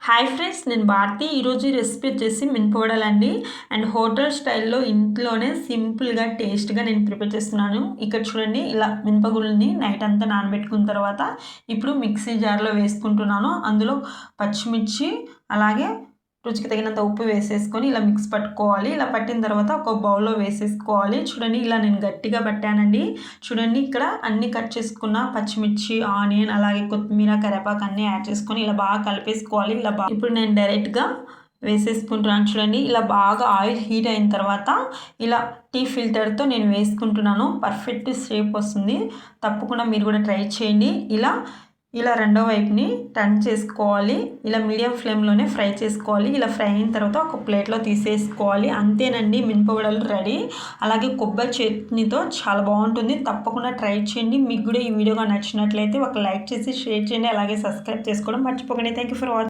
Hi friends, నేను భారతి. ఈరోజు recipe వచ్చేసి మినపవడలండి. అండ్ హోటల్ స్టైల్లో ఇంట్లోనే సింపుల్గా టేస్ట్గా నేను ప్రిపేర్ చేస్తున్నాను. ఇక్కడ చూడండి, ఇలా మినపగుళ్ళని నైట్ అంతా నానబెట్టుకున్న తర్వాత ఇప్పుడు మిక్సీ జార్లో వేసుకుంటున్నాను. అందులో పచ్చిమిర్చి, అలాగే రుచికి తగినంత ఉప్పు వేసేసుకొని ఇలా మిక్స్ పట్టుకోవాలి. ఇలా పట్టిన తర్వాత ఒక బౌల్లో వేసేసుకోవాలి. చూడండి, ఇలా నేను గట్టిగా పట్టానండి. చూడండి, ఇక్కడ అన్ని కట్ చేసుకున్న పచ్చిమిర్చి, ఆనియన్, అలాగే కొత్తిమీర, కరివేపాకు అన్నీ యాడ్ చేసుకొని ఇలా బాగా కలిపేసుకోవాలి. ఇప్పుడు నేను డైరెక్ట్గా వేసేసుకుంటున్నాను. చూడండి, ఇలా బాగా ఆయిల్ హీట్ అయిన తర్వాత ఇలా టీ ఫిల్టర్తో నేను వేసుకుంటున్నాను. పర్ఫెక్ట్ షేప్ వస్తుంది. తప్పకుండా మీరు కూడా ట్రై చేయండి. ఇలా రెండో వైపుని టర్న్ చేసుకోవాలి. ఇలా మీడియం ఫ్లేమ్లోనే ఫ్రై చేసుకోవాలి. ఇలా ఫ్రై అయిన తర్వాత ఒక ప్లేట్లో తీసేసుకోవాలి. అంతేనండి, మినపవడలు రెడీ. అలాగే కొబ్బరి చట్నీతో చాలా బాగుంటుంది. తప్పకుండా ట్రై చేయండి. మీకు కూడా ఈ వీడియోగా నచ్చినట్లయితే ఒక లైక్ చేసి షేర్ చేయండి. అలాగే సబ్స్క్రైబ్ చేసుకోవడం మర్చిపోకండి. Thank you for watching.